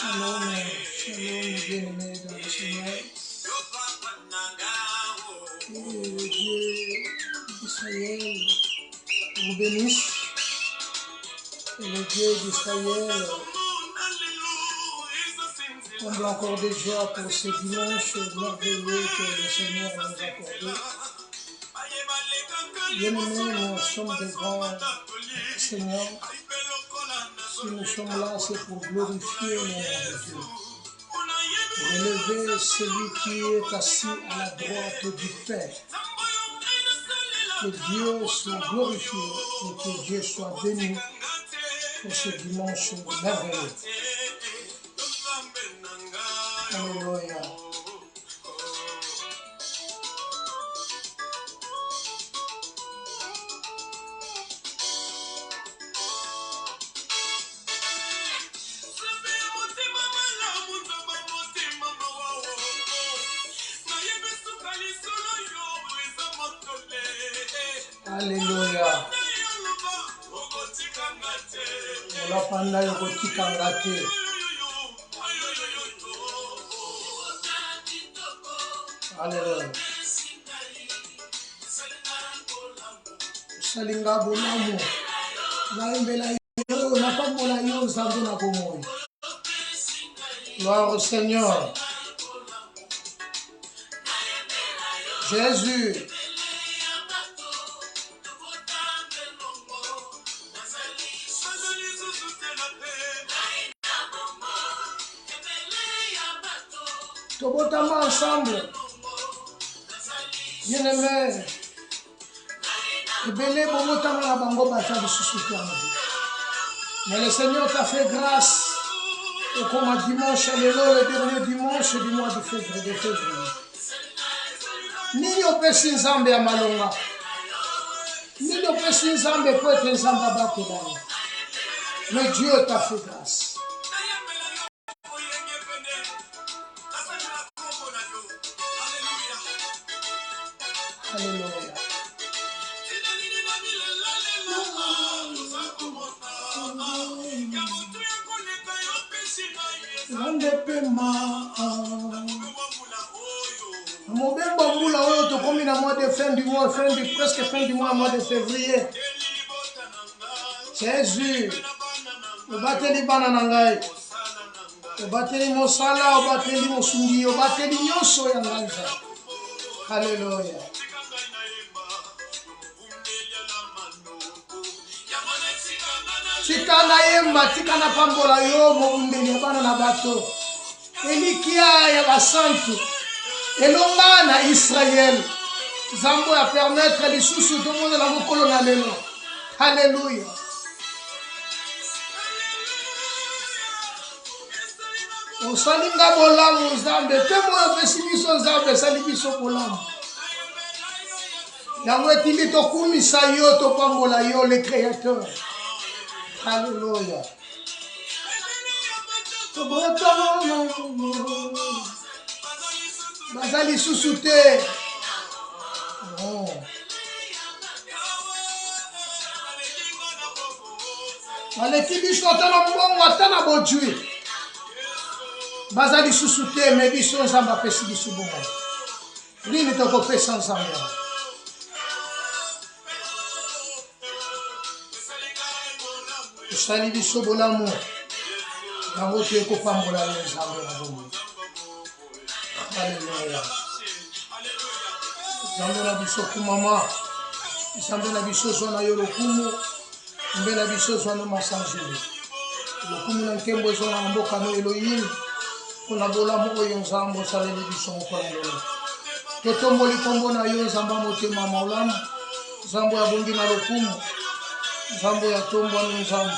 Shalom, bien-aimés dans le Seigneur. Que le Dieu d'Israël vous bénisse. Que le Dieu d'Israël comble encore de joie pour ce dimanche merveilleux que le Seigneur nous a accordé. Bien-aimés, nous sommes des grands Seigneurs. Si nous sommes là, c'est pour glorifier le nom de Dieu. Relever celui qui est assis à la droite du Père. Que Dieu soit glorifié et que Dieu soit béni pour ce dimanche merveilleux. Alléluia. Alléluia. Ola panda yoko tikangate. Alléluia. Salinga bonamu. Na imbela yo na pambola yo zambo na komoy. Gloire au Seigneur. Jésus. Tobotama ensemble. Bien-aimés. Ebele bomotama na bango bata lisusu kwa. Mais le Seigneur t'a fait grâce. Et comme dimanche, le dernier dimanche du mois de février. Nini opesi nzambe ya malonga. Nini opesi nzambe po ete nzambe abakelani. Mais Dieu t'a fait grâce. Alléluia. Mobemba mbula oyo tokomi na mois de fin du mois, presque fin du mois de février. Jésus, obateli bana na ngai. Obateli mosala, obateli mosungi, obateli nyonso ya ngai. Alléluia. Tika na yemba, tika na pambola yo, mobumbeli ya bana na bato. Elikia ya basantu. Elonga na Israël. Zambo ya permettre lisusu to monde la mokolo na lelo. Alléluia. Osalinga bolamu Nzambe, pe moyo pesi biso Nzambe sali biso bolamu. Yango etili tokumisa yo topambola yo le créateur. Alléluia. Bazali susute. Aleki biso atana mbongo atana bojui. Bazali susute me biso Nzambe apesi biso bongo. Lini tokopesa Nzambe. Sali biso bolamu. Yango te kopambola yo Nzambe na bongo. Alléluia. Nzambe na biso kumama. Nzambe na biso zona yo lokumu. Nzambe na biso zona masanjeli. Lokumu na nkembo zona mboka no Elohim. Pona bolamu oyo Nzambe osaleli biso mokolo lelo. Totomboli kombo na yo Nzambe motema maulamu. Nzambe ya bongi na lokumu. Nzambe ya tombo na Nzambe.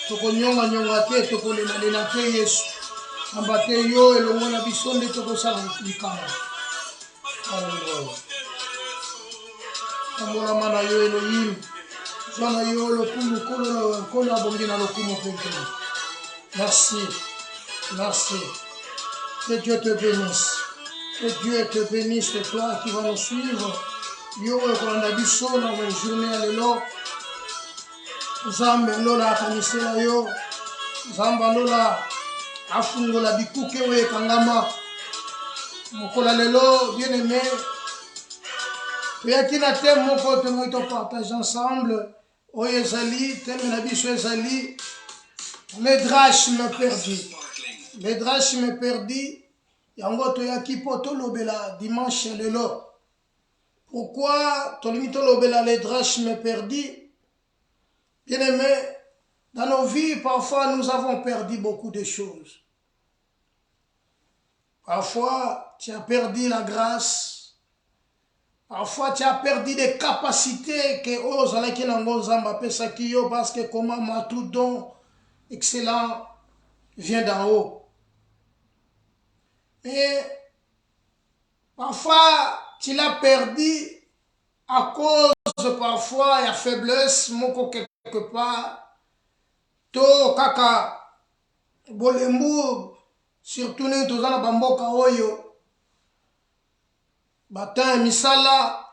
Tokonyonga nyonga te tokolela te Yesu. Ambate yo elongo na biso nde tokosala likama. Alléluia. Ambola mana yo Elohim. Zwana yo lokumu kolo abongi na lokumu pente. Merci. Merci. Que Dieu te bénisse. Que Dieu te bénisse, et toi qui vas nous suivre. Yo ekolanda biso na journée ya lelo. Nzambe lola akanisela yo. Nzambe lola afungola bikuke oyo ekangama mokola lelo bien aimé toyaki na thème moko tongai topartage ensemble oyo ezali thème na biso ezali les drachmes perdus. Les drachmes perdus yango toyaki po tolobela dimanche lelo. Pourquoi tolingi tolobela les drachmes perdus? Bien aimé, dans nos vies, parfois nous avons perdu beaucoup de choses. Parfois, tu as perdu la grâce. Parfois, tu as perdu des capacités que ozalaki nango nzamba pesaki yo parce que comment ma tout don excellent vient d'en haut. Mais parfois, tu l'as perdu à cause parfois ya faiblesse moko quelque part. To kaka bolembu surtout ne tozana bamboka oyo bata misala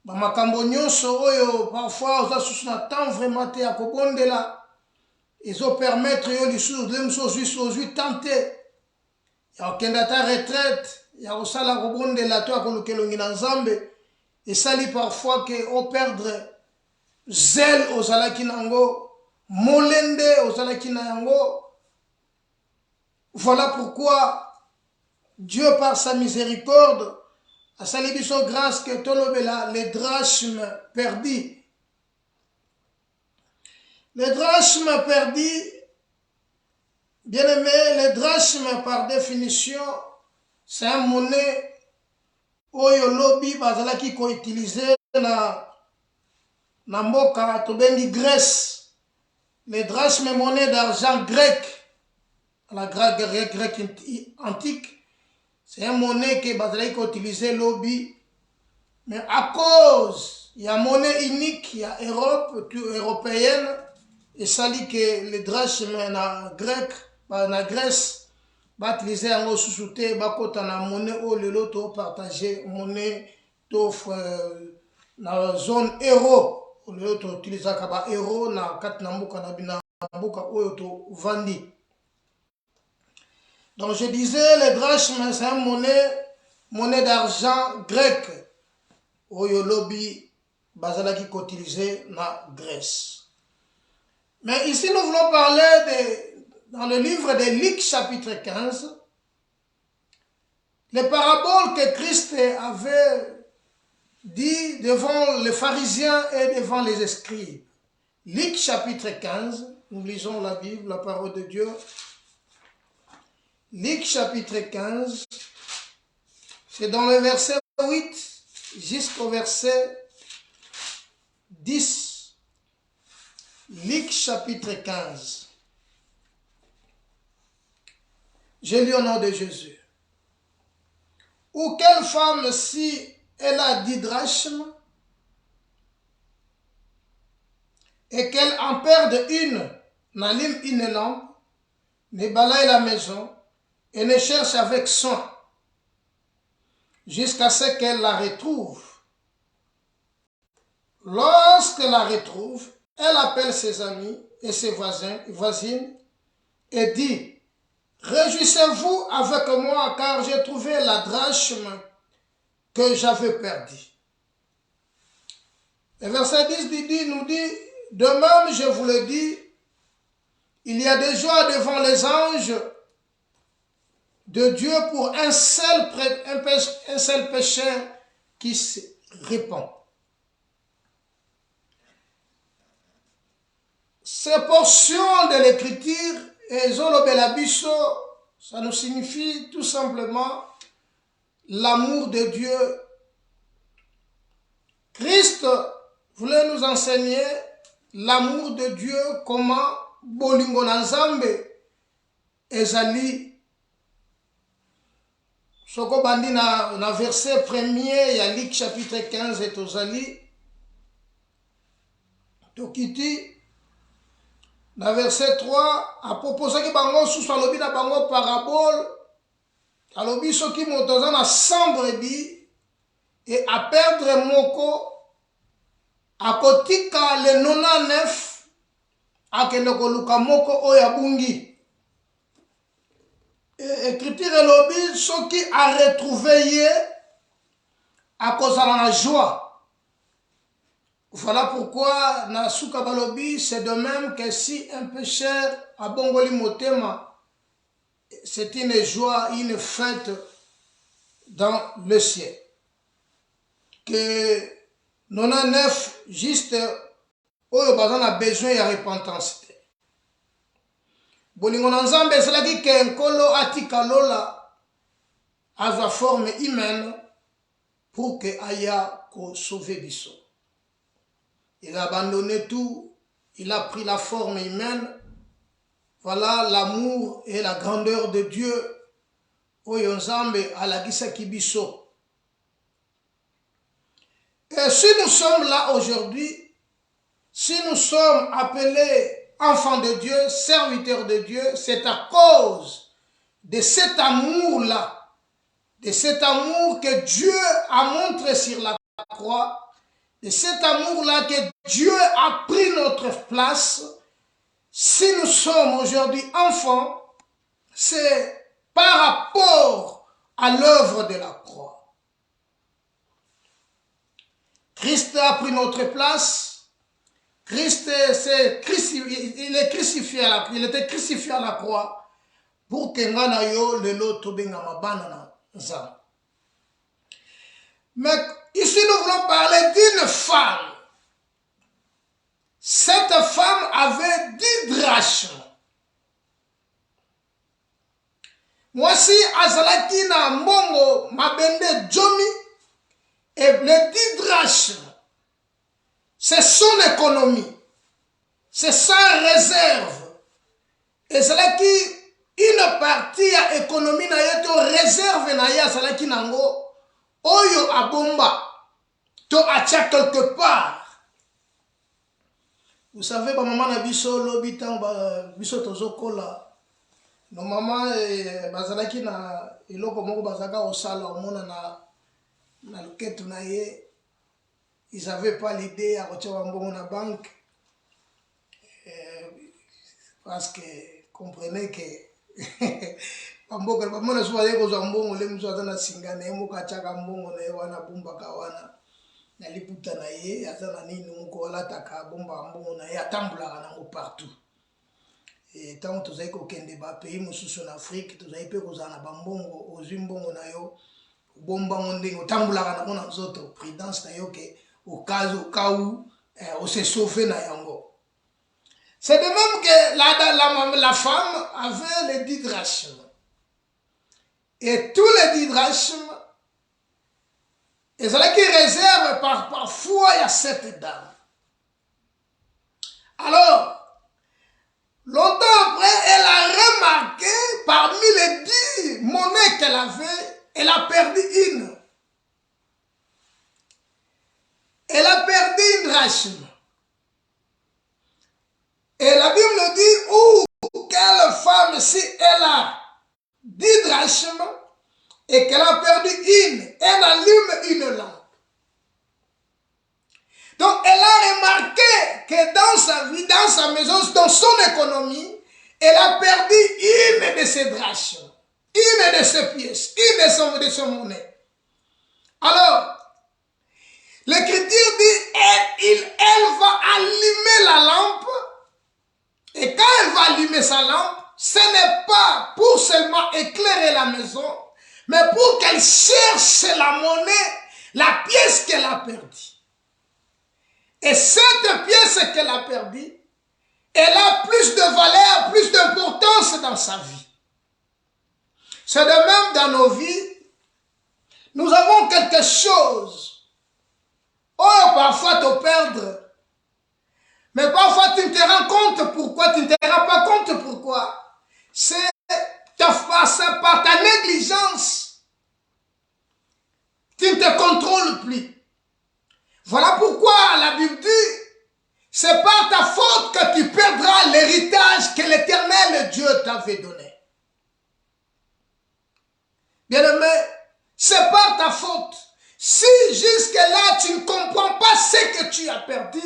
bamakambo nyonso oyo parfois oza susu na temps vraiment te ya kobondela ezo permettre yo lisusu lemso ozwi tante ya okende ata retraite ya kosala kobondela to ya koluka elongi na nzambe esali parfois ke operdre zèle ozalaki nango molende ozalaki na yango. Voilà pourquoi Dieu par sa miséricorde a sali biso grâce que tolobela les drachmes perdus. Les drachmes perdus, bien aimé, les drachmes par définition c'est un monnaie oyo lobi bazalaki ko utiliser na mboka tobengi Grèce. Les drachmes, monnaie d'argent grec, la grecque antique, c'est une monnaie que Bazalaïk utilisait lobby, mais à cause, il y a monnaie unique, il y a Europe, européenne, et ça dit que les drachmes na grec, na Grèce, va utiliser en gros sous-souté, va côté na monnaie au l'autre partager monnaie d'offre na zone euro. L'autre utilise kaba euro na kat na mboka na bina mboka oyo to vandi. Donc je disais les drachmes c'est une monnaie d'argent grec oyo lobi bazalaki qu'utiliser na Grèce. Mais ici nous voulons parler dans le livre de Luc chapitre 15 les paraboles que Christ avait dit devant les pharisiens et devant les scribes. Luc chapitre 15, nous lisons la Bible, la parole de Dieu. Luc chapitre 15, c'est dans le verset 8 jusqu'au verset 10. Luc chapitre 15. Je lis au nom de Jésus. Ou quelle femme si elle a 10 drachmes et qu'elle en perde une, n'allume une lampe, ne balaye la maison et ne cherche avec soin jusqu'à ce qu'elle la retrouve. Lorsque la retrouve, elle appelle ses amis et ses voisines et dit: réjouissez-vous avec moi car j'ai trouvé la drachme que j'avais perdu. Le verset 10 nous dit: de même, je vous le dis, il y a des joies devant les anges de Dieu pour un seul pécheur qui se répand. Ces portions de l'écriture, et Zolobelabiso, ça nous signifie tout simplement l'amour de Dieu. Christ voulait nous enseigner l'amour de Dieu, comment bolingo na nzambe ezali. Soko bandi na verset premier ya Luc chapitre 15 et tozali tokiti na verset 3 a proposé que bango sous alobi na bango parabole alobi soki moto aza na 100 brebis et à perdre moko akotika le 99 akende koluka moko oyo abungi. Écriture et lobby, ceux qui a retrouvé à cause de la joie. Voilà pourquoi na suka balobi, c'est de même que si un pécheur a bongoli motema, c'est une joie, une fête dans le ciel. Que 99 juste oyo bazan a besoin de repentance. Bolingo na nzambe esalaki ke nkolo atika lola azwa forme humaine pour que aya ko sauver biso. Il a abandonné tout, il a pris la forme humaine. Voilà l'amour et la grandeur de Dieu. Oyo nzambe alagisaki biso. Et si nous sommes là aujourd'hui, si nous sommes appelés enfants de Dieu, serviteurs de Dieu, c'est à cause de cet amour-là, de cet amour que Dieu a montré sur la croix, de cet amour-là que Dieu a pris notre place. Si nous sommes aujourd'hui enfants, c'est par rapport à l'œuvre de la croix. Christ a pris notre place. Christ il était crucifié à la croix pour que ngana yo lelo tobenga mabana na nzambe. Mais ici nous voulons parler d'une femme. Cette femme avait 10 drachmes. Voici azalaki na mbongo mabende jomi, et les 10 drachmes, c'est son économie, c'est sa réserve. Et azalaki une partie à économie na yeto réserve na ya azalaki nango oyo abomba to atia quelque part. Vous savez, ma maman na biso lobi tan biso tozokola. Nos mamans bazalaki na eloko moko bazaka osala omona na loketo na ye. Ils n'avaient pas l'idée à retirer un bon à la banque parce que comprenez que pamboka pamona soa yeko za mbongo le mzo azana singana yemo kachaka mbongo na wana bumba kawana na liputa na ye azana nini muko ala taka bomba mbongo na ye atambula na ngo partout. Et tant que tozai ko kende ba pays mususu na Afrique tozai pe kozana bambongo ozimbongo na yo bomba ndenge otambula na kona nzoto prudence na yo ke au cas où on s'est sauvé na yango. C'est de même que la femme avait les 10 drachmes. Et tous les 10 drachmes, ils allaient qui réservent parfois il y a cette dame. Alors, longtemps après, elle a remarqué parmi les 10 monnaies qu'elle avait, elle a perdu une. Elle a perdu une drachme. Et la Bible dit, quelle femme, si elle a 10 drachmes et qu'elle a perdu une, elle allume une lampe. Donc elle a remarqué que dans sa vie, dans sa maison, dans son économie, elle a perdu une de ses drachmes, une de ses pièces, une de son monnaie. Alors, l'Écriture dit, elle va allumer la lampe. Et quand elle va allumer sa lampe, ce n'est pas pour seulement éclairer la maison, mais pour qu'elle cherche la monnaie, la pièce qu'elle a perdue. Et cette pièce qu'elle a perdue, elle a plus de valeur, plus d'importance dans sa vie. C'est de même dans nos vies, nous avons quelque chose. Oh, parfois te perdre. Mais parfois, tu ne te rends compte pourquoi, tu ne te rends pas compte pourquoi. C'est par ta négligence. Tu ne te contrôles plus. Voilà pourquoi la Bible dit, c'est par ta faute que tu perdras l'héritage que l'Éternel Dieu t'avait donné. Bien-aimé, c'est par ta faute. Si jusque-là, tu ne comprends pas ce que tu as perdu,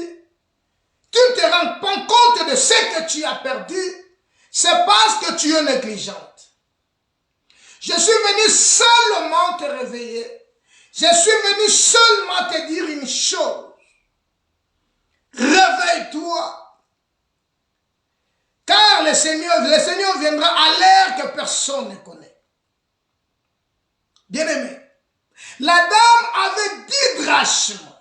tu ne te rends pas compte de ce que tu as perdu, c'est parce que tu es négligente. Je suis venu seulement te réveiller. Je suis venu seulement te dire une chose. Réveille-toi. Car le Seigneur viendra à l'heure que personne ne connaît. Bien-aimé, la dame avait 10 drachmes.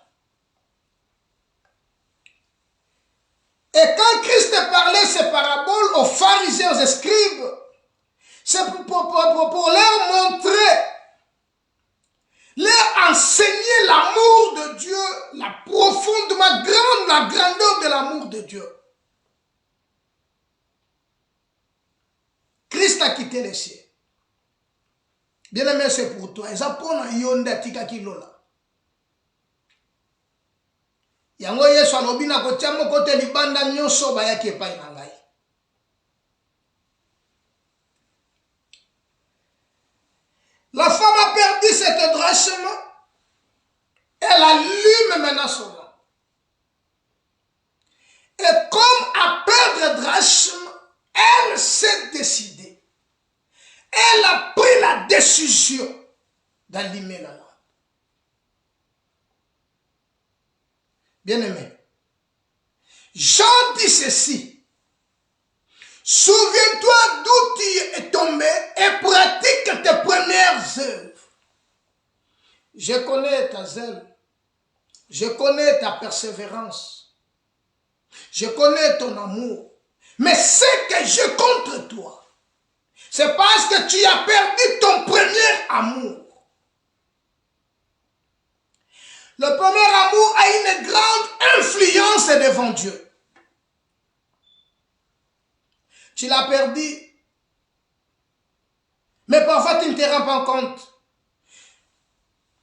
Et quand Christ parlait ces paraboles aux pharisiens, aux scribes, c'est pour leur montrer, leur enseigner l'amour de Dieu, la grandeur de l'amour de Dieu. Christ a quitté les cieux. Bien-aimé, c'est pour toi. Yango Yesu alobi na kotia moko te libanda nyonso bayaki epai na ngai. La femme a perdu cette drachme. Elle allume maintenant son lampe. Et comme à perdre drachme, elle s'est décidée. Elle a pris la décision d'allumer la lampe. Bien-aimé, Jean dit ceci. Souviens-toi d'où tu es tombé et pratique tes premières œuvres. Je connais ta zèle. Je connais ta persévérance. Je connais ton amour. Mais ce que j'ai contre toi, c'est parce que tu as perdu ton premier amour. Le premier amour a une grande influence devant Dieu. Tu l'as perdu. Mais parfois tu ne te rends pas compte.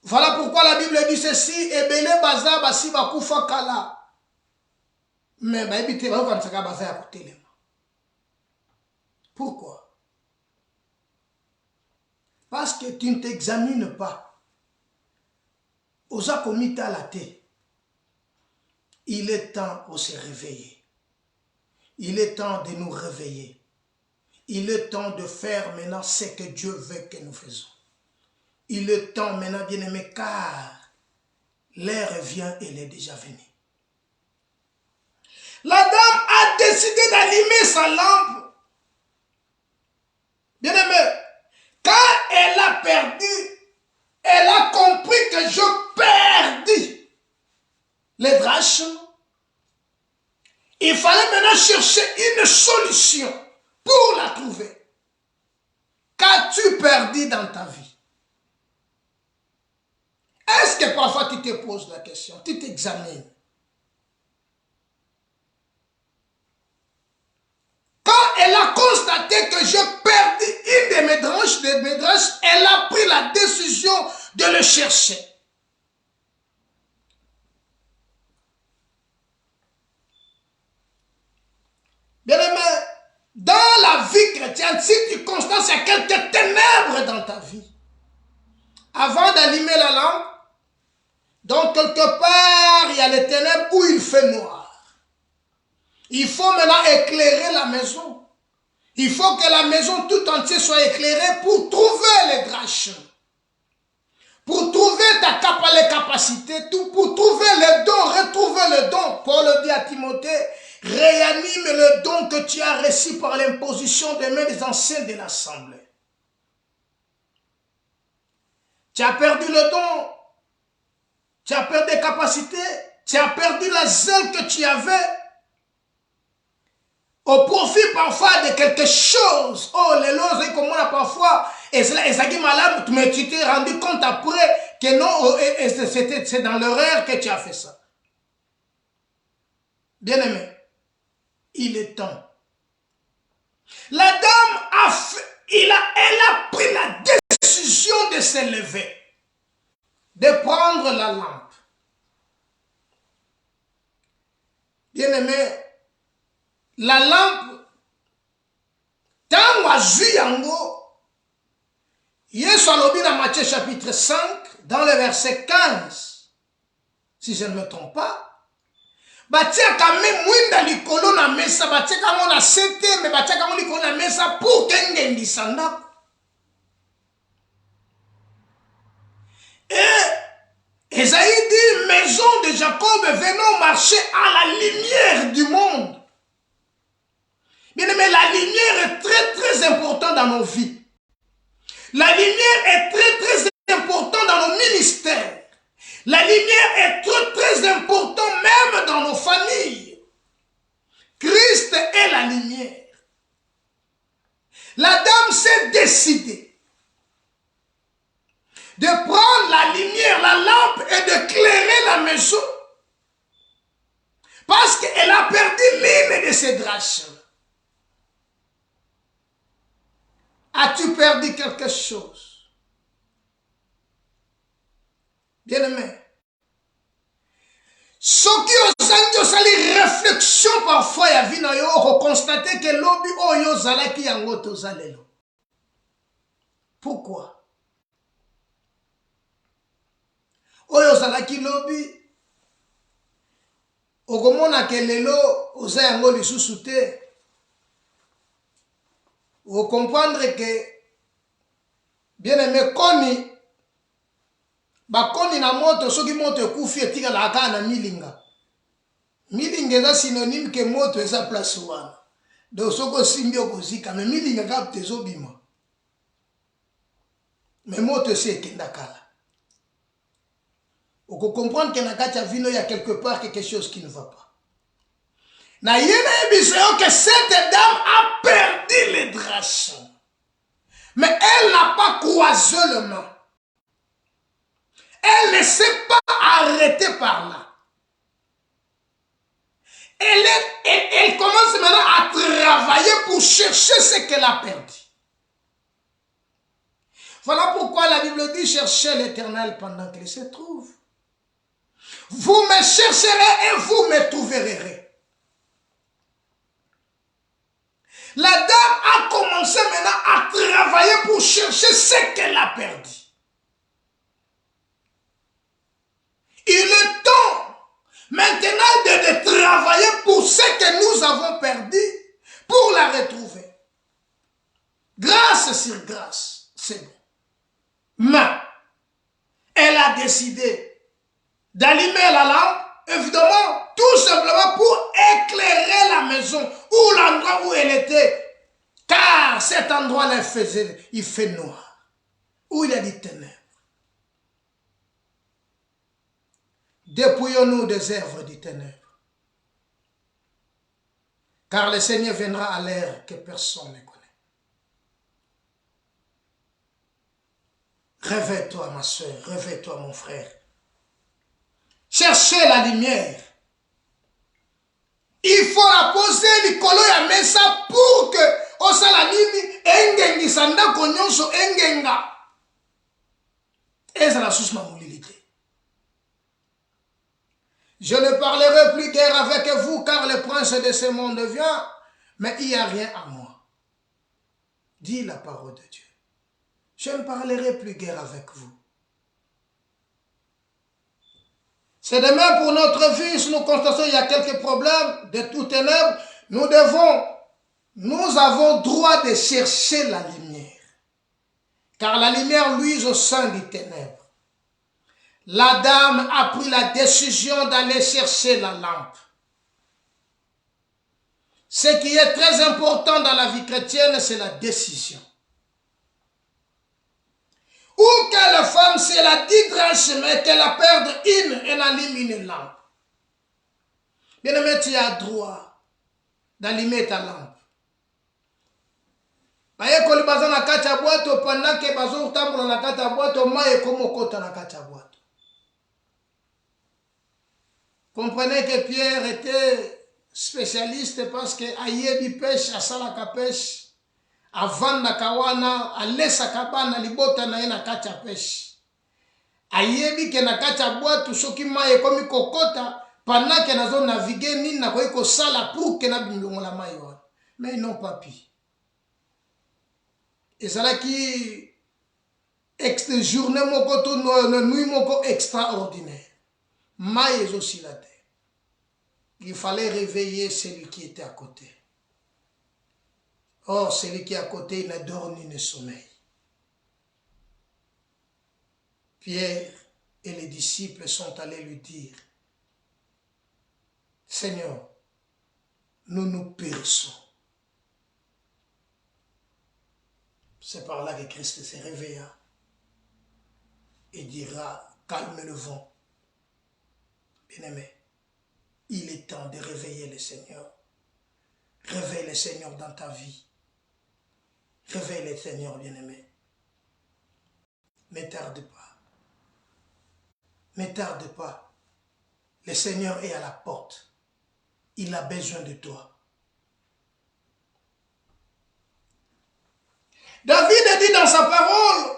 Voilà pourquoi la Bible dit ceci. Ebele baza basi bakufa kala. Mais baibite ba okansaka baza ya kotelema. Pourquoi? Parce que tu ne t'examines pas. Osa komita la tête. Il est temps pour se réveiller. Il est temps de nous réveiller. Il est temps de faire maintenant ce que Dieu veut que nous faisons. Il est temps maintenant, bien-aimé, car l'heure vient et elle est déjà venue. La dame a décidé d'allumer sa lampe. Bien-aimé, quand elle a perdu, elle a compris que je perdis les drachmes. Il fallait maintenant chercher une solution pour la trouver. Qu'as-tu perdu dans ta vie? Est-ce que parfois tu te poses la question, tu t'examines? Quand elle a constaté que je perdis une de mes drachmes, elle a pris la décision de le chercher. Bien-aimé, dans la vie chrétienne, si tu constates qu'il y a quelques ténèbres dans ta vie, avant d'allumer la lampe, donc quelque part, il y a les ténèbres où il fait noir. Il faut maintenant éclairer la maison. Il faut que la maison tout entière soit éclairée pour trouver les drachmes. Pour trouver les capacités, pour trouver les dons, retrouver le don. Paul dit à Timothée, réanime le don que tu as reçu par l'imposition des mains des anciens de l'assemblée. Tu as perdu le don, tu as perdu des capacités, tu as perdu la zèle que tu avais au profit parfois de quelque chose. Oh, les lois, comme on a parfois, et c'est malade, mais tu t'es rendu compte après que non, c'est dans l'erreur que tu as fait ça. Bien-aimé, il est temps. La dame elle a pris la décision de se lever, de prendre la lampe. Bien-aimé, la lampe, tant yango, Yesu alobi dans Matthieu chapitre 5, dans le verset 15, si je ne me trompe pas, batia kame mwinda likolo na mesa, batia kamo na sete, mais batia kamo likolo na mesa pour kenge ndisanda. Et Esaïe dit, maison de Jacob, venons marcher à la lumière du monde. Bien aimé, la lumière est très très importante dans nos vies. La lumière est très très importante dans nos ministères. La lumière est très très importante même dans nos familles. Christ est la lumière. La dame s'est décidée de prendre la lumière, la lampe et d'éclairer la maison. Parce qu'elle a perdu l'une de ses draches. As-tu perdu quelque chose? Bien-aimé. Ce qui a une réflexion parfois, il y a constater que l'obi oyo zalaki yango tozalelo. Pourquoi? Oyo zalaki lobi okomona ke lelo oza yango lisusu te. Vous comprendre que bien aimé koni bakoni na moto soki moto ekufi etikala aka na milinga. Milinga eza synonyme ke moto eza place wana. Donc soko simbi okozika mais milinga kapte ezobima. Mais moto esi ekenda kala. On peut comprendre que na kati ya vino il y a quelque part quelque chose qui ne va pas. Na yene biso que cette dame a perdu les draches. Mais elle n'a pas croisé le main. Elle ne s'est pas arrêtée par là. Elle commence maintenant à travailler pour chercher ce qu'elle a perdu. Voilà pourquoi la Bible dit cherchez l'Éternel pendant qu'il se trouve. Vous me chercherez et vous me trouverez. La dame a commencé maintenant à travailler pour chercher ce qu'elle a perdu. Il est temps maintenant de travailler pour ce que nous avons perdu, pour la retrouver. Grâce sur grâce, c'est bon. Mais elle a décidé d'allumer la lampe, évidemment, tout simplement pour éclairer la maison ou l'endroit où elle était. Car cet endroit-là il fait noir, où il y a des ténèbres. Dépouillons-nous des œuvres des ténèbres. Car le Seigneur viendra à l'heure que personne ne connaît. Réveille-toi, ma soeur, réveille-toi, mon frère. Cherchez la lumière. Il faut la poser likolo ya mesa pour que osala nini engengi sanda konyonso engenga. Eza la source na molilité. Je ne parlerai plus guère avec vous car le prince de ce monde vient, mais il n'y a rien à moi. Dit la parole de Dieu. Je ne parlerai plus guère avec vous. C'est de même pour notre vie, si nous constatons qu'il y a quelques problèmes de toutes ténèbres, nous avons droit de chercher la lumière. Car la lumière luise au sein des ténèbres. La dame a pris la décision d'aller chercher la lampe. Ce qui est très important dans la vie chrétienne, c'est la décision. Ou que la femme, si elle a 10 draches, mais qu'elle a perdu une, elle allume une lampe. Bien-aimé, tu as droit d'allumer ta lampe. Bayekoli baza na kati ya bwato pendant que bazo tambola na kati ya bwato maye komo kota na kati ya bwato. Comprenez que Pierre était spécialiste parce que ayebi pêche asalaka pêche. Avanda kawana alesa kabana libota na ena kati ya pêche. Ayebi ke na kati ya bwato soki maye komi kokota pendant que nazo naviguer nini na koyi kosala pour que na bimlongola maye wana. Mais ils n'ont pas pu. Et ça là qui journée moko to nuit moko extraordinaire. Maye aussi la terre. Il fallait réveiller celui qui était à côté. Or, celui qui est à côté, il ne dort ni ne sommeille. Pierre et les disciples sont allés lui dire, Seigneur, nous périssons. C'est par là que Christ se réveilla et dira, calme le vent. Bien-aimé, il est temps de réveiller le Seigneur. Réveille le Seigneur dans ta vie. Réveille le Seigneur, bien-aimé. Ne tarde pas. Ne tarde pas. Le Seigneur est à la porte. Il a besoin de toi. David dit dans sa parole,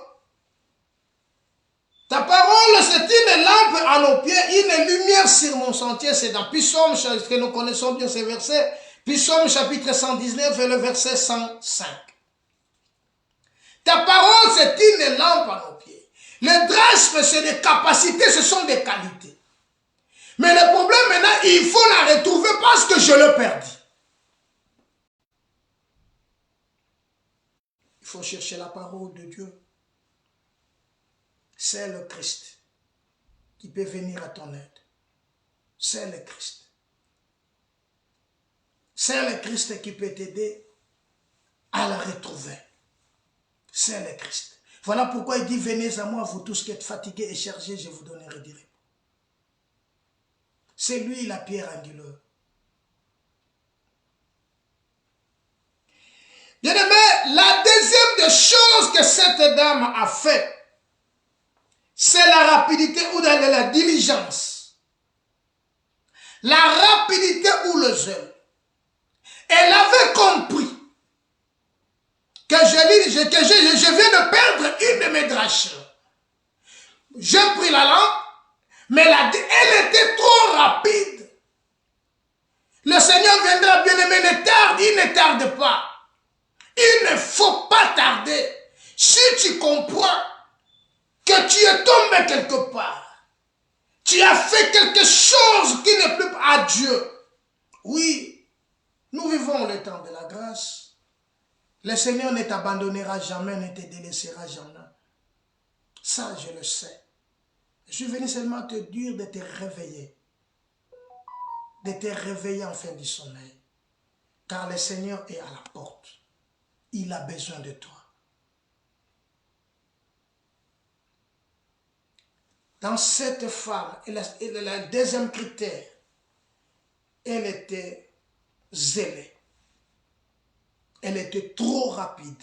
ta parole c'est une lampe à nos pieds, une lumière sur mon sentier. C'est dans Psaume, que nous connaissons bien ces versets. Psaume chapitre 119 et le verset 105. Ta parole c'est une lampe à nos pieds. Le drasme c'est des capacités, ce sont des qualités. Mais le problème maintenant, il faut la retrouver parce que je l'ai perdu. Il faut chercher la parole de Dieu. C'est le Christ qui peut venir à ton aide. C'est le Christ. C'est le Christ qui peut t'aider à la retrouver. C'est le Christ. Voilà pourquoi il dit, venez à moi, vous tous qui êtes fatigués et chargés, je vous donnerai du repos. C'est lui la pierre angulaire. Bien-aimé, la deuxième des choses que cette dame a fait, c'est la rapidité ou la diligence. La rapidité ou le zèle. Elle avait compris que je viens de perdre une de mes drachmes. J'ai pris la lampe, mais elle était trop rapide. Le Seigneur viendra, bien-aimé, il ne tarde pas. Il ne faut pas tarder. Si tu comprends que tu es tombé quelque part, tu as fait quelque chose qui n'est plus à Dieu. Oui, nous vivons le temps de la grâce. Le Seigneur ne t'abandonnera jamais, ne te délaissera jamais. Ça, je le sais. Je suis venu seulement te dire de te réveiller. De te réveiller en fin du sommeil. Car le Seigneur est à la porte. Il a besoin de toi. Dans cette femme, le deuxième critère, elle était zélée. Elle était trop rapide.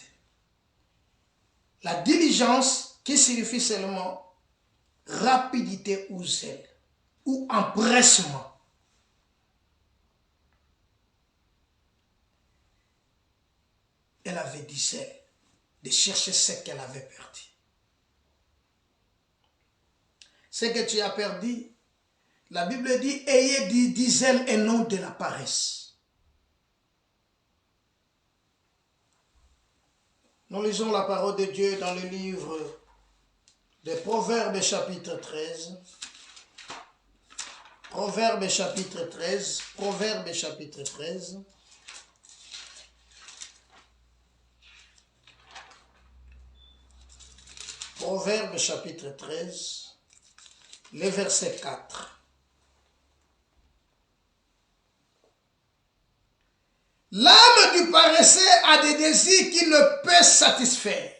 La diligence qui signifie seulement rapidité ou zèle ou empressement. Elle avait dit zèle de chercher ce qu'elle avait perdu. Ce que tu as perdu, la Bible dit, ayez du zèle et non de la paresse. Nous lisons la parole de Dieu dans le livre de Proverbes chapitre 13. Proverbes chapitre 13. Proverbes chapitre 13. Proverbes chapitre 13, le verset 4. L'âme du paresseux a des désirs qu'il ne peut satisfaire.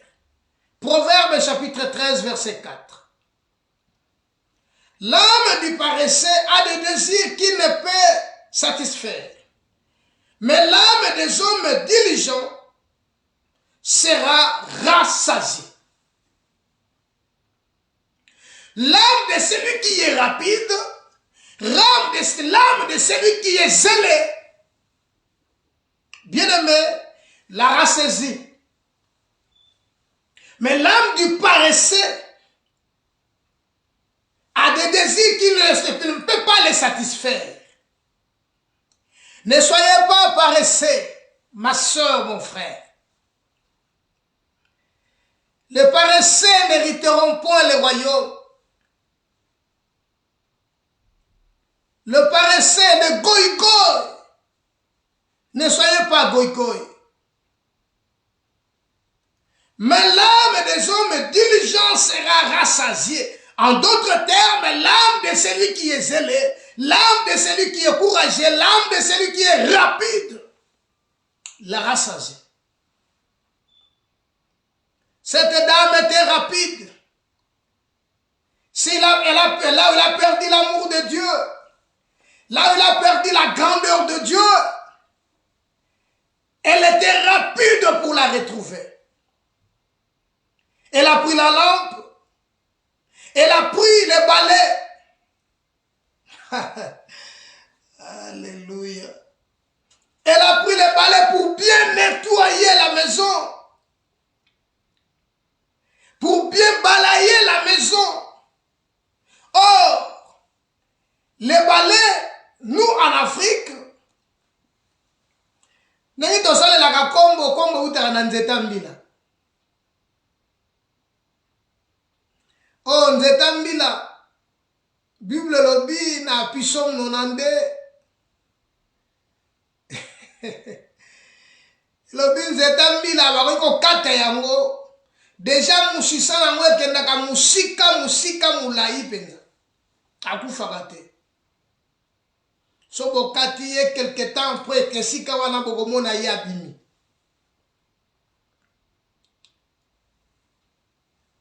Proverbes chapitre 13, verset 4. L'âme du paresseux a des désirs qu'il ne peut satisfaire. Mais l'âme des hommes diligents sera rassasiée. L'âme de celui qui est rapide, l'âme de celui qui est zélé, bien-aimé, la rassaisie. Mais l'âme du paresseux a des désirs qui ne peut pas les satisfaire. Ne soyez pas paresseux, ma soeur, mon frère. Les paresseux n'hériteront point le royaume. Le paresseux de goï-goï. Ne soyez pas goï-goï. Mais l'âme des hommes diligents sera rassasiée. En d'autres termes, l'âme de celui qui est zélé, l'âme de celui qui est courageux, l'âme de celui qui est rapide, la rassasié. Cette dame était rapide. Là où elle a perdu l'amour de Dieu, là où elle a perdu la grandeur de Dieu, elle était rapide pour la retrouver. Elle a pris la lampe, elle a pris le balai. Alléluia. Elle a pris le balai pour bien nettoyer la maison, pour bien balayer la maison. Or, les balais, nous en Afrique, nous avons kombo utaka na nzeta mbila. Oh, nzeta mbila, Bible lobi na Psalm 92. Lobi nzeta mbila bakoko kata yango. Deja musisa nango ekendaka musika mulai penza. Akufaka te. So bokati ye quelque temps après que sika wana bokomona ye abimi.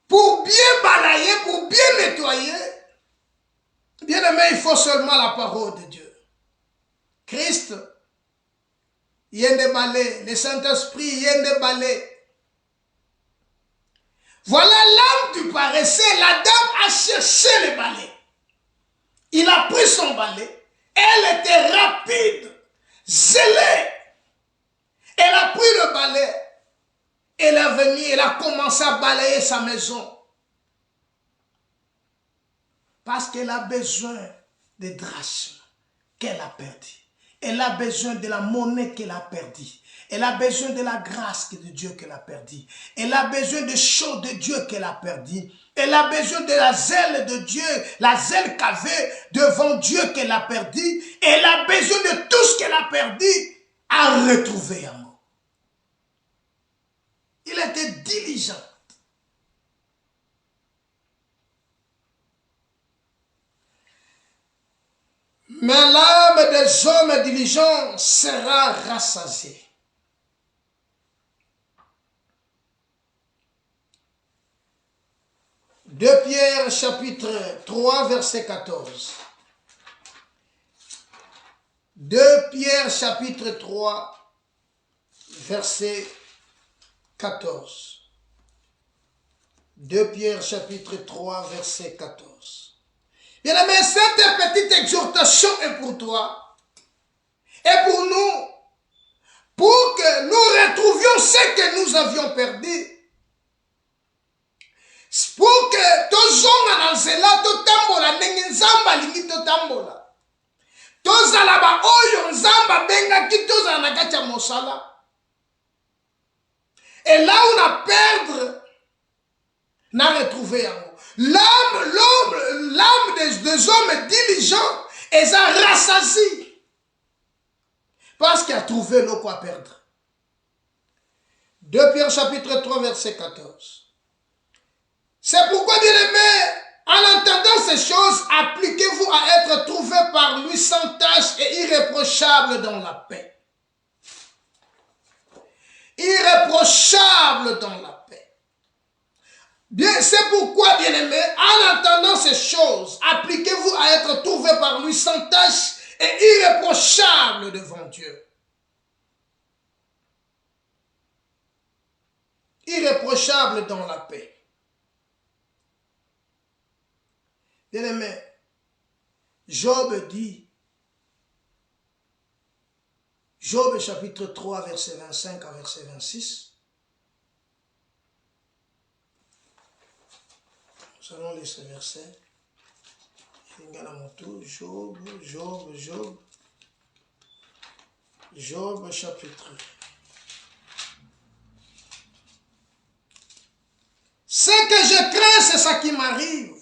Pour bien balayer, pour bien nettoyer, bien aimé, il faut seulement la parole de Dieu. Christ, il y a des balais, le Saint-Esprit, il y a des balais. Voilà l'âme du paresseux, la dame a cherché le balai. Il a pris son balai. Elle était rapide, zélée. Elle a pris le balai. Elle est venue, elle a commencé à balayer sa maison. Parce qu'elle a besoin des drachmes qu'elle a perdu. Elle a besoin de la monnaie qu'elle a perdue. Elle a besoin de la grâce de Dieu qu'elle a perdue. Elle a besoin des choses de Dieu qu'elle a perdues. Elle a besoin de la zèle de Dieu, la zèle qu'avait devant Dieu qu'elle a perdue. Elle a besoin de tout ce qu'elle a perdu à retrouver amour. Il était diligent. Mais l'âme des hommes diligents sera rassasiée. De Pierre chapitre 3 verset 14. 2 Pierre chapitre 3 verset 14. 2 Pierre chapitre 3 verset 14. Bien aimé, cette petite exhortation est pour toi et pour nous, pour que nous retrouvions ce que nous avions perdu. Pour que tozonga na nzela totambola ndenge nzambe alingi totambola. Tozala ba oyo nzambe abengaki tozala na kati ya mosala. Et là où on a perdre, n'a retrouvé yango. L'âme des hommes diligents est rassasie. Parce qu'il a trouvé l'eau à perdre. 2 Pierre chapitre 3 verset 14. C'est pourquoi, bien-aimés, en entendant ces choses, appliquez-vous à être trouvés par lui sans tache et irréprochable dans la paix. Irréprochable dans la paix. Bien, c'est pourquoi, bien-aimés, en entendant ces choses, appliquez-vous à être trouvés par lui sans tache et irréprochable devant Dieu. Irréprochable dans la paix. Bien-aimé, Job dit, Job chapitre 3 verset 25 à verset 26, nous allons lire ce verset, Job chapitre. Ce que je crains, c'est ça qui m'arrive.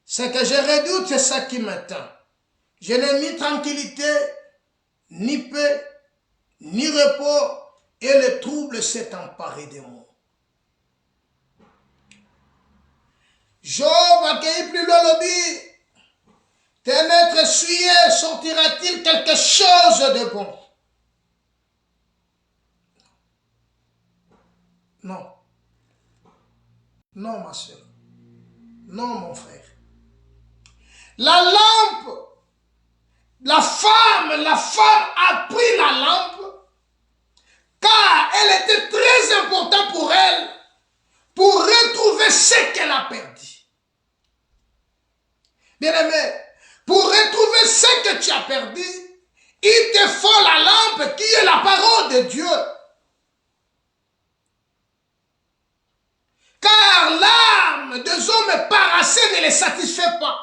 Ce que je redoute, c'est ça qui m'attend. Je n'ai ni tranquillité, ni paix, ni repos, et le trouble s'est emparé de moi. Job accueillit plus le lobby. Tes maîtres essuyés, sortira-t-il quelque chose de bon? Non. Non, ma soeur. Non, mon frère. La lampe, la femme a pris la lampe car elle était très importante pour elle pour retrouver ce qu'elle a perdu. Bien-aimé, pour retrouver ce que tu as perdu, il te faut la lampe qui est la parole de Dieu. Car l'âme des hommes paresseux ne les satisfait pas.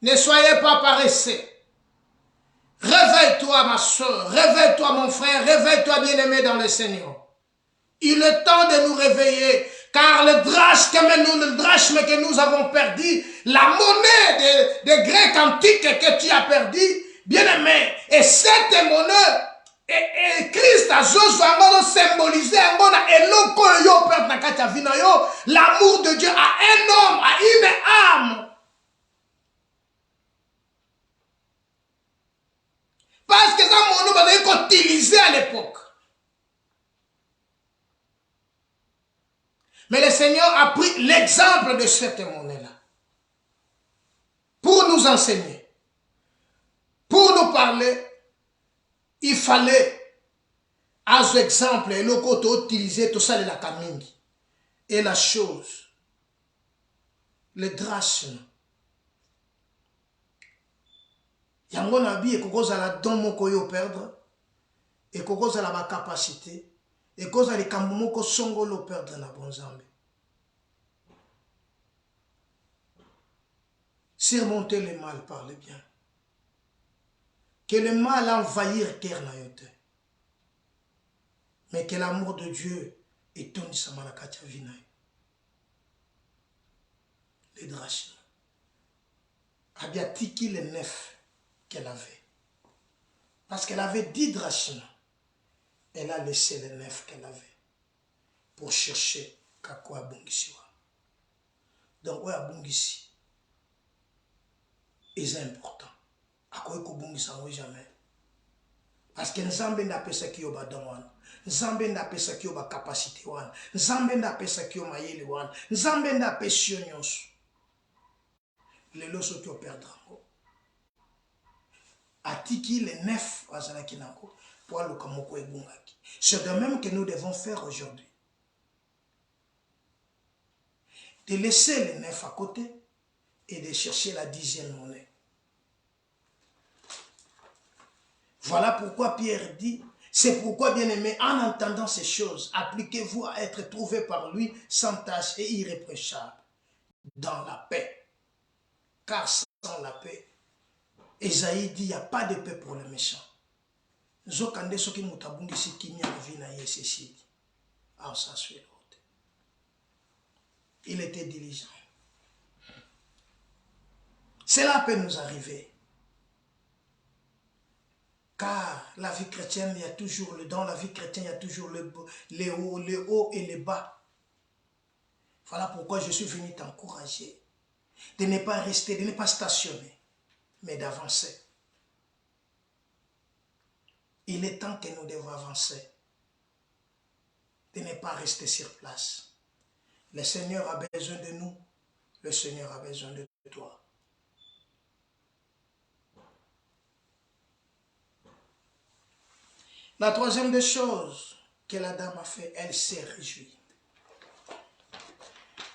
Ne soyez pas paresseux. Réveille-toi, ma soeur, réveille-toi, mon frère, réveille-toi, bien-aimé dans le Seigneur. Il est temps de nous réveiller, car le drachme que nous avons perdu, la monnaie des Grecs antiques que tu as perdu, bien-aimé, et cette monnaie, et Christ a symbolisé l'amour de Dieu à un homme, à une âme. Parce que ça, mon nom, va utilisé à l'époque. Mais le Seigneur a pris l'exemple de cette monnaie-là pour nous enseigner, pour nous parler. Il fallait, à cet exemple, le côté utiliser tout ça, la camine. Et la chose, le drachme. Yango nabi et koko za la don moko yo perdre et koko za la ba capacité et koko za le kambu moko songo lo perdre na bonzambe. Surmonter le mal par le bien. Que le mal envahir terre na yote. Mais que l'amour de Dieu est toni samana katia vina. Les drachmes. Abiatiki les 9 qu'elle avait. Parce qu'elle avait 10 drachmes. Elle a laissé les 9 qu'elle avait. Pour chercher Kakwa Bungisiwa. Donc, ouais, Bungisi. C'est important. À quoi que Bungisa, oui, jamais. Parce que Nzambe n'a pas ça qui est au badon. Nzambe n'a pas ça qui est au capacité. Nzambe n'a pas ça qui est au maïli. Nzambe n'a pas ça qui est au les lois qui ont perdu. Atiki les 9 pour le kamoko et bungaki. C'est de même que nous devons faire aujourd'hui. De laisser les 9 à côté et de chercher la 10e monnaie. Voilà pourquoi Pierre dit, c'est pourquoi bien aimé, en entendant ces choses, appliquez-vous à être trouvé par lui sans tache et irréprochable dans la paix. Car sans la paix, Esaïe dit, il n'y a pas de paix pour les méchants. Il était diligent. Cela peut nous arriver. Car la vie chrétienne, il y a toujours dans la vie chrétienne, il y a toujours les hauts et les bas. Voilà pourquoi je suis venu t'encourager de ne pas rester, de ne pas stationner, mais d'avancer. Il est temps que nous devons avancer, de ne pas rester sur place. Le Seigneur a besoin de nous, le Seigneur a besoin de toi. La troisième des choses que la dame a fait, elle s'est réjouie.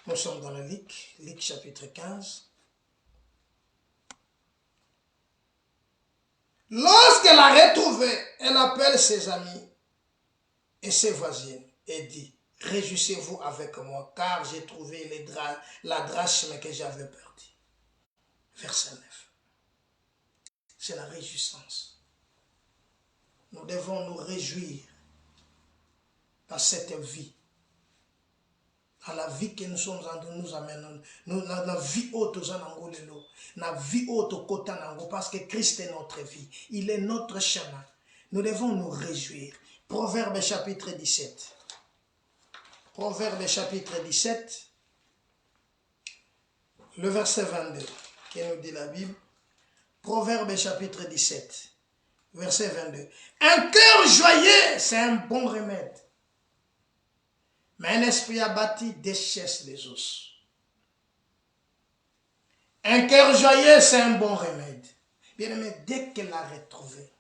Nous sommes dans le Luc chapitre 15. Lorsqu'elle a retrouvé, elle appelle ses amis et ses voisines et dit, réjouissez-vous avec moi, car j'ai trouvé la drachme que j'avais perdue. Verset 9. C'est la réjouissance. Nous devons nous réjouir dans cette vie. Dans la vie que nous sommes en train de nous amener. Dans la vie haute, dans la vie haute, parce que Christ est notre vie. Il est notre chemin. Nous devons nous réjouir. Proverbe chapitre 17. Proverbe chapitre 17. le verset 22, qui nous dit la Bible. Proverbe chapitre 17, verset 22. Un cœur joyeux, c'est un bon remède. Mais un esprit abattu déchaisse les os. Un cœur joyeux, c'est un bon remède. Bien-aimé, dès qu'elle l'a retrouvé,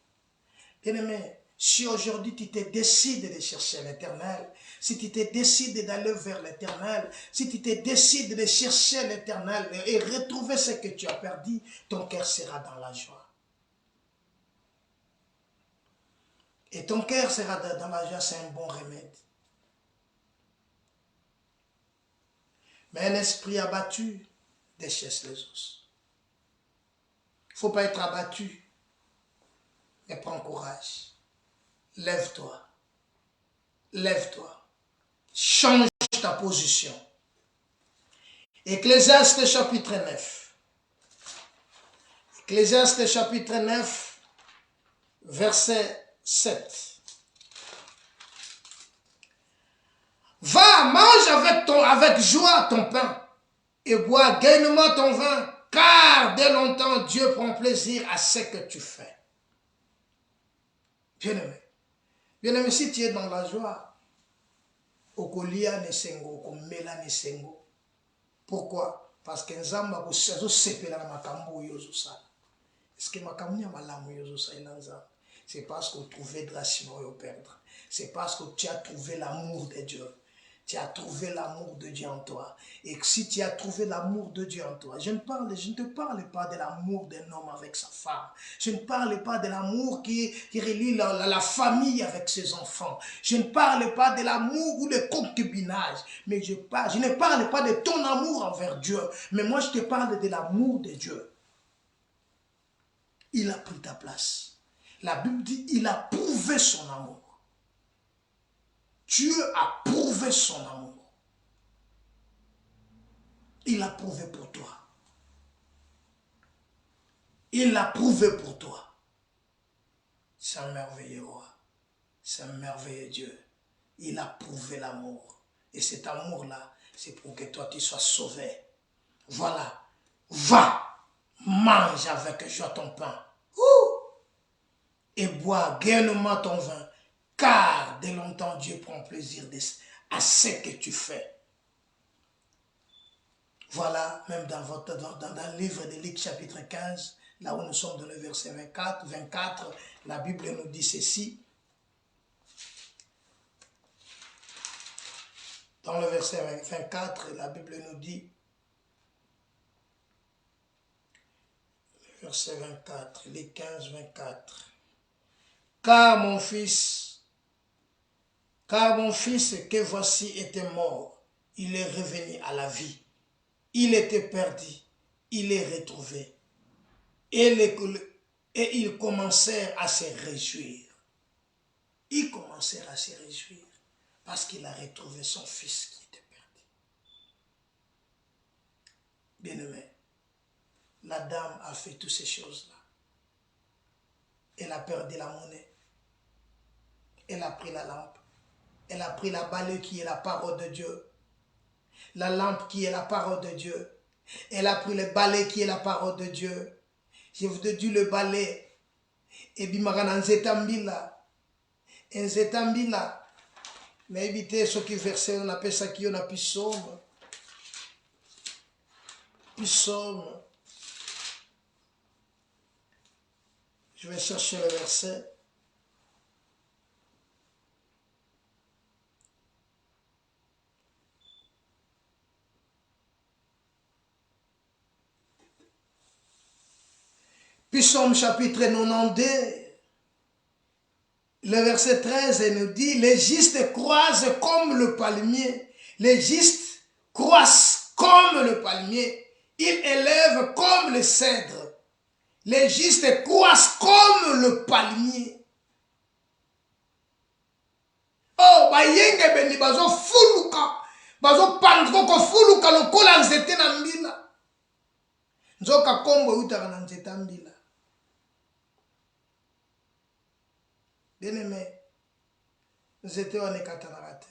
bien-aimé, si aujourd'hui tu te décides de chercher l'Éternel, si tu te décides d'aller vers l'Éternel, si tu te décides de chercher l'Éternel et retrouver ce que tu as perdu, ton cœur sera dans la joie. Et ton cœur sera dans la joie, c'est un bon remède. Mais un esprit abattu déchaisse les os. Il ne faut pas être abattu, mais prends courage. Lève-toi. Lève-toi. Change ta position. Ecclésiaste chapitre 9. Ecclésiaste chapitre 9, verset 7. Va, mange avec joie ton pain et bois gainement ton vin, car dès longtemps Dieu prend plaisir à ce que tu fais. Bien-aimé. Bien-aimé, si tu es dans la joie, okolia nesengo, okomela nesengo. Pourquoi? Parce que nzamba kusazo sepela na makambo yozo sala. Est-ce que makambo ya malamu yozo sala nzamba? C'est parce qu'on trouvait grâce au perdre. C'est parce que tu as trouvé l'amour de Dieu. Tu as trouvé l'amour de Dieu en toi. Et si tu as trouvé l'amour de Dieu en toi, je ne te parle pas de l'amour d'un homme avec sa femme. Je ne parle pas de l'amour qui relie la famille avec ses enfants. Je ne parle pas de l'amour ou le concubinage. Mais je ne parle pas de ton amour envers Dieu. Mais moi, je te parle de l'amour de Dieu. Il a pris ta place. La Bible dit, il a prouvé son amour. Dieu a prouvé son amour. Il l'a prouvé pour toi. Il l'a prouvé pour toi. C'est un merveilleux roi. C'est un merveilleux Dieu. Il a prouvé l'amour. Et cet amour-là, c'est pour que toi, tu sois sauvé. Voilà. Va, mange avec joie ton pain. Et bois gainement ton vin. Car dès longtemps, Dieu prend plaisir à ce que tu fais. Voilà, même dans le livre de Luc chapitre 15, là où nous sommes dans le verset 24, la Bible nous dit ceci. Dans le verset 24, la Bible nous dit, verset 24, Luc 15, 24. Car mon fils que voici était mort, il est revenu à la vie. Il était perdu, il est retrouvé. Et ils commencèrent à se réjouir. Ils commencèrent à se réjouir parce qu'il a retrouvé son fils qui était perdu. Bien-aimé, la dame a fait toutes ces choses-là. Elle a perdu la monnaie. Elle a pris la lampe. Elle a pris la balai qui est la parole de Dieu. La lampe qui est la parole de Dieu. Elle a pris le balai qui est la parole de Dieu. Je vous ai dit le balai. Et bimagana nzetambila. Nzetambila. Mais évitez ce qui versait, on appelle ça qui on a pissome. Pissome. Je vais chercher le verset. Psaume chapitre 92, le verset 13 nous dit, les justes croissent comme le palmier. Les justes croissent comme le palmier. Ils élèvent comme le cèdre. Les justes croissent comme le palmier. Oh, bayenge beni bazo fuluka. Bazo pandroko fuluka lokola nzete na mbila. Nzoka kombo utaka na nzete mbila. Bien-aimé, nzete wana ekatanaka te.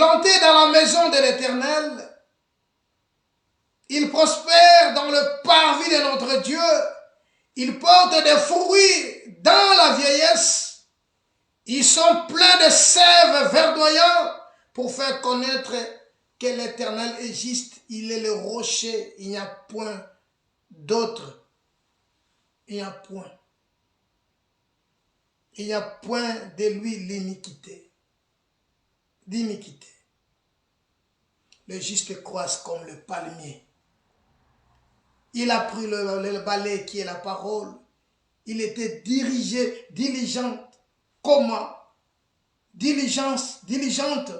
planté dans la maison de l'Éternel. Ils prospèrent dans le parvis de notre Dieu. Ils portent des fruits dans la vieillesse. Ils sont pleins de sève verdoyant pour faire connaître que l'Éternel est juste. Il est le rocher. Il n'y a point d'autre. Il n'y a point. Il n'y a point de lui l'iniquité. D'iniquité. Le juste croise comme le palmier. Il a pris le balai qui est la parole. Il était diligente. Comment? Diligente.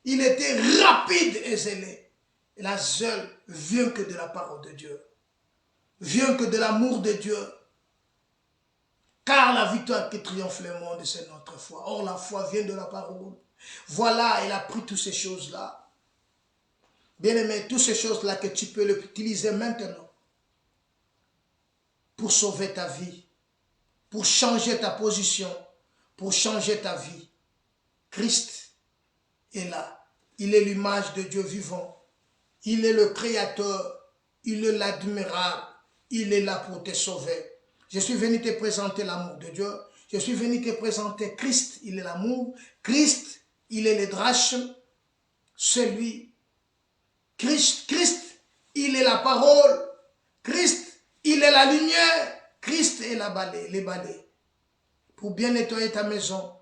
Il était rapide et zélé. Et la zèle vient que de la parole de Dieu. Vient que de l'amour de Dieu. Car la victoire qui triomphe le monde, c'est notre foi. Or, la foi vient de la parole. Voilà, il a pris toutes ces choses-là. Bien-aimé, toutes ces choses-là que tu peux utiliser maintenant pour sauver ta vie, pour changer ta position, pour changer ta vie. Christ est là. Il est l'image de Dieu vivant. Il est le Créateur. Il est l'admirable. Il est là pour te sauver. Je suis venu te présenter l'amour de Dieu. Je suis venu te présenter Christ. Il est l'amour. Christ, il est le drachme. C'est lui. Christ, il est la parole. Christ, il est la lumière. Christ est les balais. Pour bien nettoyer ta maison,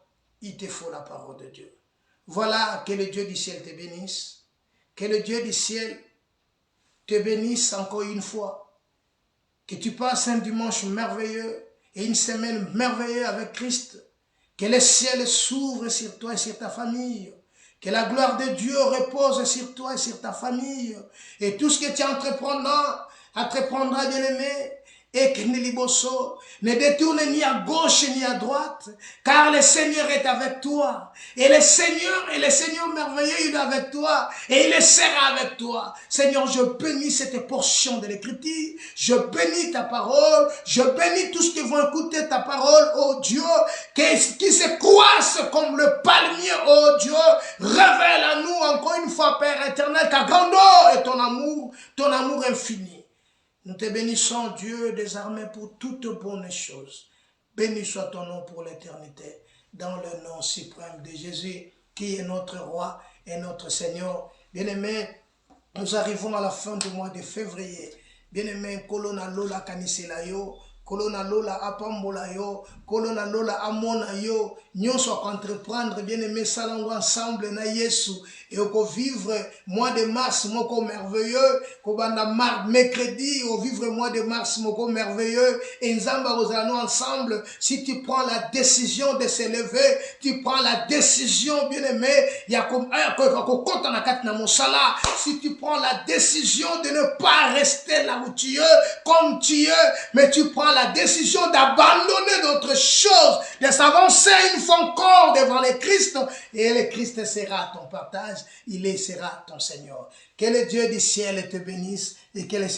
il te faut la parole de Dieu. Voilà, que le Dieu du ciel te bénisse. Que le Dieu du ciel te bénisse encore une fois. Que tu passes un dimanche merveilleux et une semaine merveilleuse avec Christ. Que le ciel s'ouvre sur toi et sur ta famille. Que la gloire de Dieu repose sur toi et sur ta famille. Et tout ce que tu entreprendras, bien aimé. Et que ne détourne ni à gauche ni à droite, car le Seigneur est avec toi. Et le Seigneur merveilleux, il est avec toi. Et il sera avec toi. Seigneur, je bénis cette portion de l'Écriture. Je bénis ta parole. Je bénis tous ceux qui vont écouter ta parole, oh Dieu, qui se croissent comme le palmier, oh Dieu. Révèle à nous encore une fois, Père éternel, ta grandeur et ton amour infini. Nous te bénissons, Dieu des armées, pour toutes bonnes choses. Béni soit ton nom pour l'éternité, dans le nom suprême de Jésus, qui est notre roi et notre Seigneur. Bien-aimés, nous arrivons à la fin du mois de février. Bien-aimés, kolona lola kanisela yo, kolona lola apambola yo, kolona lola amona yo, nyonso entreprendre, bien-aimés, salango ensemble na Yesu, et au vivre mois de mars, moko merveilleux, kobanda mercredi, au vivre mois de mars, moko merveilleux, et nzamba rozano ensemble, si tu prends la décision de se lever, tu prends la décision, bien-aimé, si tu prends la décision de ne pas rester là où tu es, comme tu es, mais tu prends la décision d'abandonner d'autres choses, de s'avancer une fois encore devant le Christ, et le Christ sera ton partage, il sera ton Seigneur. Que le Dieu du ciel te bénisse et que le